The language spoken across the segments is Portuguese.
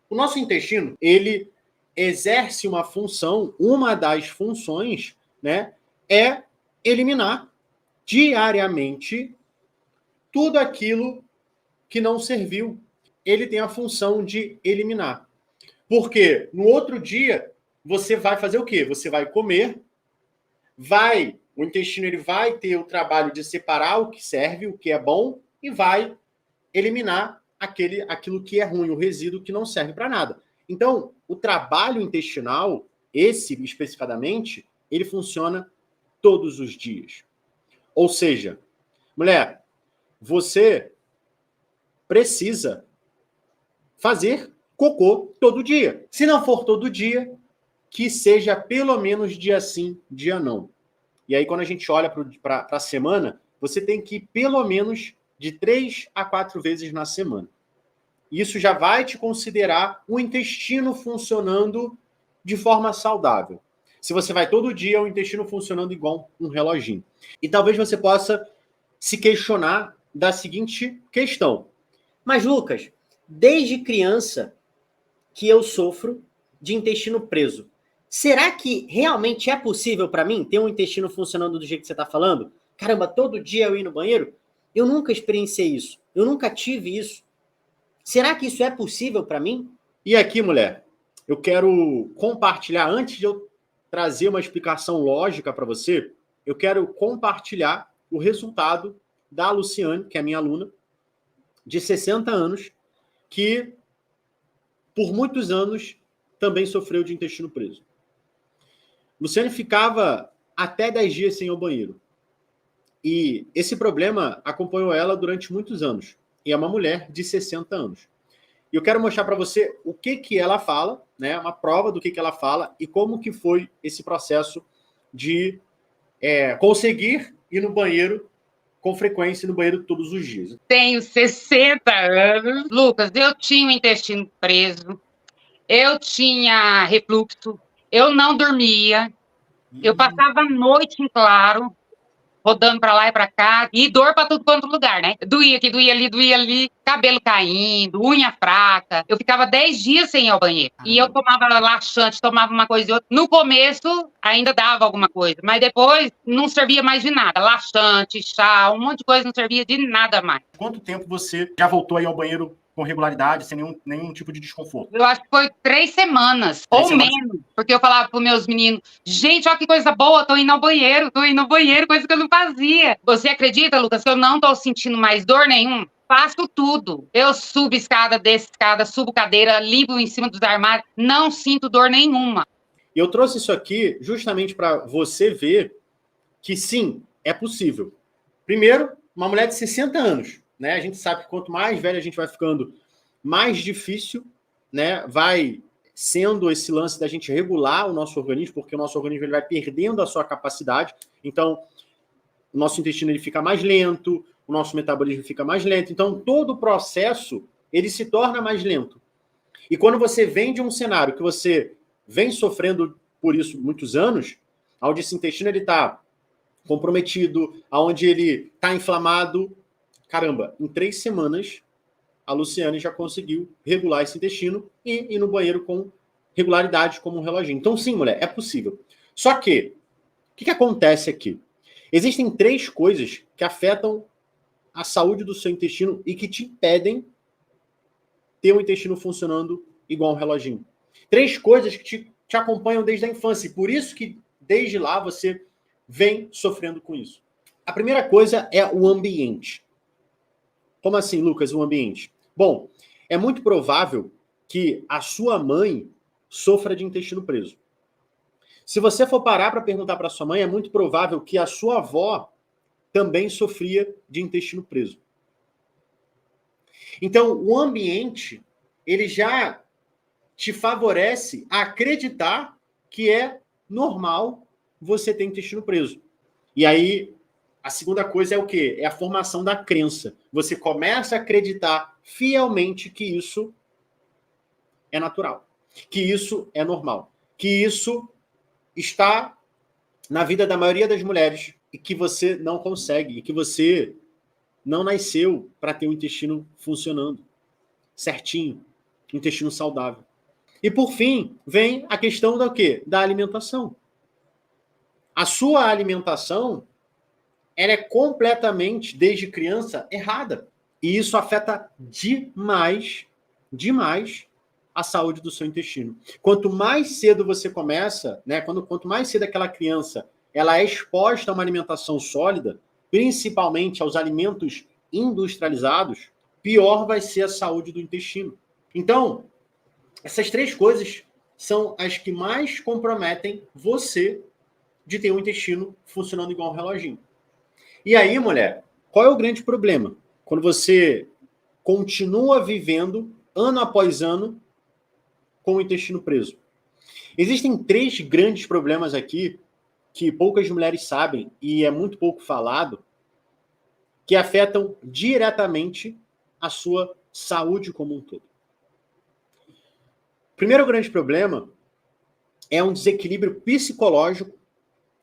O nosso intestino, ele exerce uma função, uma das funções, né, é eliminar diariamente tudo aquilo que não serviu. Ele tem a função de eliminar. Porque no outro dia, você vai fazer o quê? Você vai comer, o intestino ele vai ter o trabalho de separar o que serve, o que é bom, e vai eliminar aquilo que é ruim, o resíduo que não serve para nada. Então, o trabalho intestinal, esse especificadamente, ele funciona todos os dias. Ou seja, mulher, você precisa fazer cocô todo dia. Se não for todo dia, que seja pelo menos dia sim, dia não. E aí, quando a gente olha para a semana, você tem que ir pelo menos de 3 a 4 vezes na semana. Isso já vai te considerar o intestino funcionando de forma saudável. Se você vai todo dia, o intestino funcionando igual um reloginho. E talvez você possa se questionar da seguinte questão. Mas, Lucas, desde criança que eu sofro de intestino preso. Será que realmente é possível para mim ter um intestino funcionando do jeito que você está falando? Caramba, todo dia eu ir no banheiro? Eu nunca experienciei isso. Eu nunca tive isso. Será que isso é possível para mim? E aqui, mulher, eu quero compartilhar, antes de eu trazer uma explicação lógica para você, eu quero compartilhar o resultado da Luciane, que é minha aluna, de 60 anos, que por muitos anos também sofreu de intestino preso. Luciane ficava até 10 dias sem ir ao banheiro. E esse problema acompanhou ela durante muitos anos. E é uma mulher de 60 anos. E eu quero mostrar para você o que ela fala, né? Uma prova do que ela fala e como que foi esse processo de conseguir ir no banheiro com frequência, no banheiro todos os dias. Tenho 60 anos. Lucas, eu tinha o intestino preso, eu tinha refluxo, eu não dormia, eu passava a noite em claro, rodando pra lá e pra cá, e dor pra tudo quanto lugar, né? Doía aqui, doía ali, cabelo caindo, unha fraca. Eu ficava 10 dias sem ir ao banheiro. E eu tomava laxante, tomava uma coisa e outra. No começo, ainda dava alguma coisa, mas depois não servia mais de nada. Laxante, chá, um monte de coisa não servia de nada mais. Quanto tempo você já voltou aí ao banheiro com regularidade, sem nenhum tipo de desconforto? Eu acho que foi 3 semanas, ou menos, porque eu falava pros meus meninos, gente, olha que coisa boa, tô indo ao banheiro, coisa que eu não fazia. Você acredita, Lucas, que eu não tô sentindo mais dor nenhuma? Faço tudo. Eu subo escada, desço escada, subo cadeira, limpo em cima dos armários, não sinto dor nenhuma. Eu trouxe isso aqui justamente para você ver que sim, é possível. Primeiro, uma mulher de 60 anos, né? A gente sabe que quanto mais velha a gente vai ficando, mais difícil, né, vai sendo esse lance da gente regular o nosso organismo, porque o nosso organismo ele vai perdendo a sua capacidade. Então, o nosso intestino ele fica mais lento, o nosso metabolismo fica mais lento. Então, todo o processo ele se torna mais lento. E quando você vem de um cenário que você vem sofrendo por isso muitos anos, onde esse intestino ele está comprometido, aonde ele está inflamado, caramba, em 3 semanas a Luciane já conseguiu regular esse intestino e ir no banheiro com regularidade, como um reloginho. Então, sim, mulher, é possível. Só que, o que acontece aqui? Existem 3 coisas que afetam a saúde do seu intestino e que te impedem ter o intestino funcionando igual um reloginho. 3 coisas que te acompanham desde a infância. E por isso que, desde lá, você vem sofrendo com isso. A primeira coisa é o ambiente. Como assim, Lucas, o ambiente? Bom, é muito provável que a sua mãe sofra de intestino preso. Se você for parar para perguntar para sua mãe, é muito provável que a sua avó também sofria de intestino preso. Então, o ambiente, ele já te favorece a acreditar que é normal você ter intestino preso. E aí, a segunda coisa é o quê? É a formação da crença. Você começa a acreditar fielmente que isso é natural, que isso é normal, que isso está na vida da maioria das mulheres e que você não consegue, e que você não nasceu para ter o intestino funcionando certinho. intestino saudável. E por fim, vem a questão da quê? Da alimentação. A sua alimentação, ela é completamente, desde criança, errada. E isso afeta demais a saúde do seu intestino. Quanto mais cedo você começa, né, quanto mais cedo aquela criança ela é exposta a uma alimentação sólida, principalmente aos alimentos industrializados, pior vai ser a saúde do intestino. Então, essas 3 coisas são as que mais comprometem você de ter um intestino funcionando igual um reloginho. E aí, mulher, qual é o grande problema? Quando você continua vivendo, ano após ano, com o intestino preso. Existem 3 grandes problemas aqui que poucas mulheres sabem e é muito pouco falado, que afetam diretamente a sua saúde como um todo. O primeiro grande problema é um desequilíbrio psicológico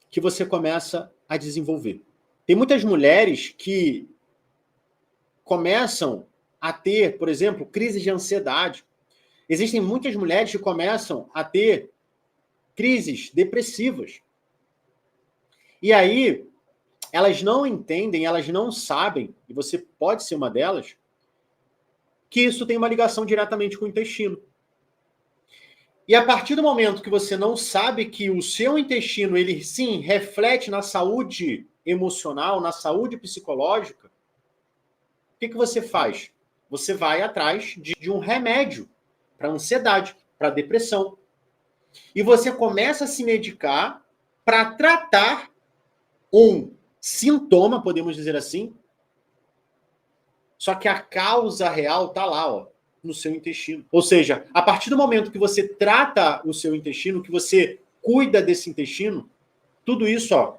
que você começa a desenvolver. Tem muitas mulheres que começam a ter, por exemplo, crises de ansiedade. Existem muitas mulheres que começam a ter crises depressivas. E aí, elas não entendem, elas não sabem, e você pode ser uma delas, que isso tem uma ligação diretamente com o intestino. E a partir do momento que você não sabe que o seu intestino, ele sim reflete na saúde emocional, na saúde psicológica, o que você faz? Você vai atrás de um remédio para ansiedade, para depressão. E você começa a se medicar para tratar um sintoma, podemos dizer assim, só que a causa real está lá, ó, no seu intestino. Ou seja, a partir do momento que você trata o seu intestino, que você cuida desse intestino, tudo isso, ó,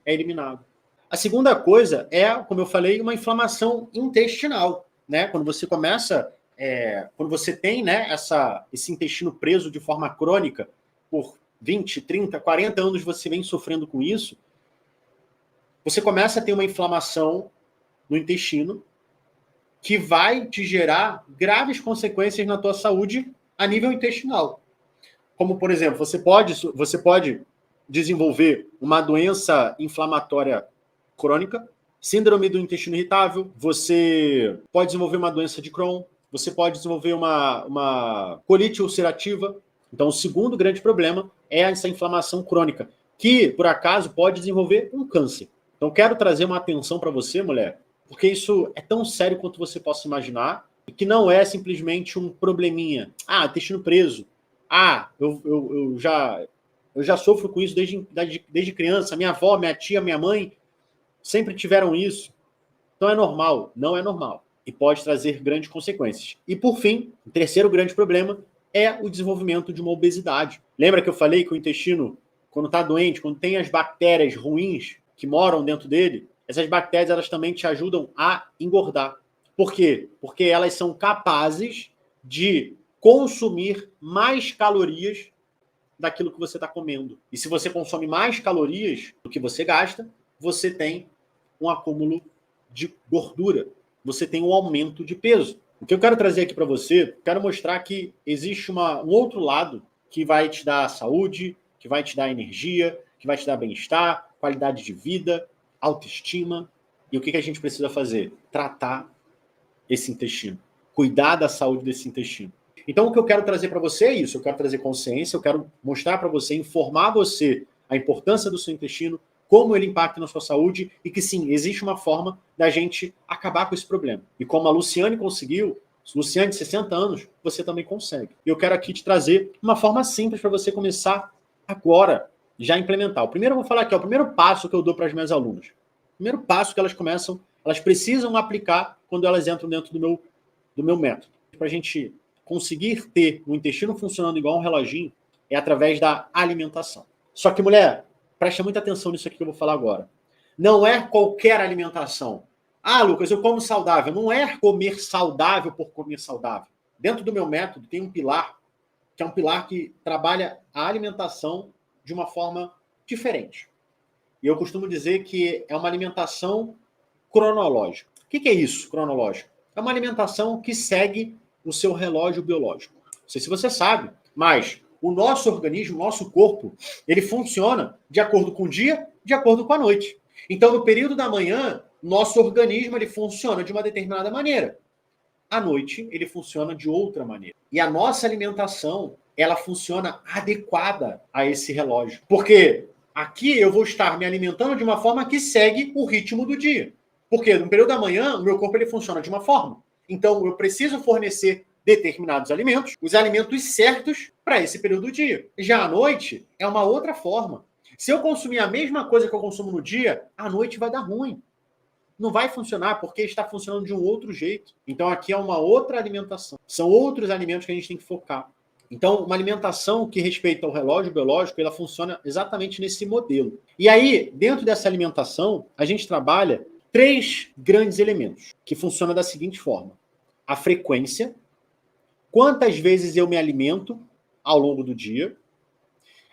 é eliminado. A segunda coisa é, como eu falei, uma inflamação intestinal, né? Quando você começa, quando você tem, né, esse intestino preso de forma crônica por 20, 30, 40 anos, você vem sofrendo com isso, você começa a ter uma inflamação no intestino que vai te gerar graves consequências na tua saúde a nível intestinal. Como, por exemplo, você pode desenvolver uma doença inflamatória crônica, síndrome do intestino irritável, você pode desenvolver uma doença de Crohn, você pode desenvolver uma colite ulcerativa. Então, o segundo grande problema é essa inflamação crônica, que, por acaso, pode desenvolver um câncer. Então, quero trazer uma atenção para você, mulher, porque isso é tão sério quanto você possa imaginar, e que não é simplesmente um probleminha. Ah, intestino preso. Ah, eu já sofro com isso desde criança. Minha avó, minha tia, minha mãe sempre tiveram isso. Então é normal. Não é normal. E pode trazer grandes consequências. E, por fim, o terceiro grande problema é o desenvolvimento de uma obesidade. Lembra que eu falei que o intestino, quando está doente, quando tem as bactérias ruins que moram dentro dele, essas bactérias elas também te ajudam a engordar. Por quê? Porque elas são capazes de consumir mais calorias daquilo que você está comendo. E se você consome mais calorias do que você gasta, você tem um acúmulo de gordura. Você tem um aumento de peso. O que eu quero trazer aqui para você, quero mostrar que existe um outro lado que vai te dar saúde, que vai te dar energia, que vai te dar bem-estar, qualidade de vida, autoestima. E o que a gente precisa fazer? Tratar esse intestino. Cuidar da saúde desse intestino. Então, o que eu quero trazer para você é isso. Eu quero trazer consciência, eu quero mostrar para você, informar você a importância do seu intestino, como ele impacta na sua saúde e que, sim, existe uma forma da gente acabar com esse problema. E como a Luciane conseguiu, Luciane de 60 anos, você também consegue. E eu quero aqui te trazer uma forma simples para você começar agora, já implementar. O primeiro eu vou falar aqui, o primeiro passo que eu dou para as minhas alunas. O primeiro passo que elas precisam aplicar quando elas entram dentro do meu método. Para a gente conseguir ter o intestino funcionando igual um reloginho, é através da alimentação. Só que, mulher, preste muita atenção nisso aqui que eu vou falar agora. Não é qualquer alimentação. Ah, Lucas, eu como saudável. Não é comer saudável por comer saudável. Dentro do meu método tem um pilar, que é um pilar que trabalha a alimentação de uma forma diferente. E eu costumo dizer que é uma alimentação cronológica. O que é isso, cronológico? É uma alimentação que segue o seu relógio biológico. Não sei se você sabe, mas o nosso organismo, o nosso corpo, ele funciona de acordo com o dia, de acordo com a noite. Então, no período da manhã, nosso organismo ele funciona de uma determinada maneira. À noite, ele funciona de outra maneira. E a nossa alimentação, ela funciona adequada a esse relógio. Porque aqui eu vou estar me alimentando de uma forma que segue o ritmo do dia. Porque no período da manhã, o meu corpo ele funciona de uma forma. Então, eu preciso fornecer determinados alimentos, os alimentos certos para esse período do dia. Já à noite, é uma outra forma. Se eu consumir a mesma coisa que eu consumo no dia, à noite vai dar ruim. Não vai funcionar porque está funcionando de um outro jeito. Então, aqui é uma outra alimentação. São outros alimentos que a gente tem que focar. Então, uma alimentação que respeita o relógio biológico, ela funciona exatamente nesse modelo. E aí, dentro dessa alimentação, a gente trabalha 3 grandes elementos, que funcionam da seguinte forma. A frequência, quantas vezes eu me alimento ao longo do dia.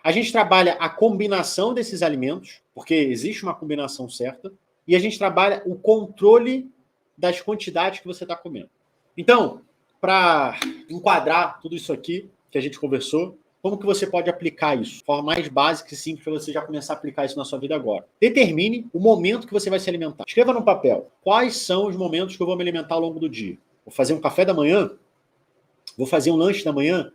A gente trabalha a combinação desses alimentos, porque existe uma combinação certa. E a gente trabalha o controle das quantidades que você está comendo. Então, para enquadrar tudo isso aqui que a gente conversou, como que você pode aplicar isso? De forma mais básica e simples para você já começar a aplicar isso na sua vida agora. Determine o momento que você vai se alimentar. Escreva no papel quais são os momentos que eu vou me alimentar ao longo do dia. Vou fazer um café da manhã? Vou fazer um lanche da manhã?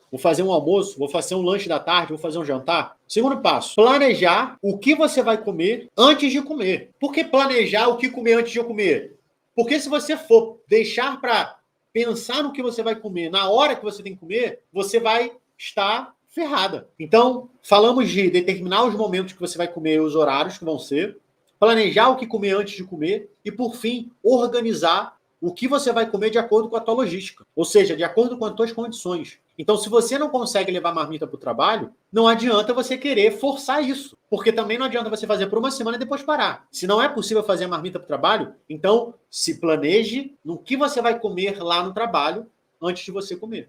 Vou fazer um almoço? Vou fazer um lanche da tarde? Vou fazer um jantar? Segundo passo, planejar o que você vai comer antes de comer. Por que planejar o que comer antes de comer? Porque se você for deixar para pensar no que você vai comer na hora que você tem que comer, você vai estar ferrada. Então, falamos de determinar os momentos que você vai comer, os horários que vão ser, planejar o que comer antes de comer e, por fim, organizar o que você vai comer de acordo com a tua logística, ou seja, de acordo com as tuas condições. Então, se você não consegue levar marmita para o trabalho, não adianta você querer forçar isso, porque também não adianta você fazer por uma semana e depois parar. Se não é possível fazer a marmita para o trabalho, então se planeje no que você vai comer lá no trabalho antes de você comer.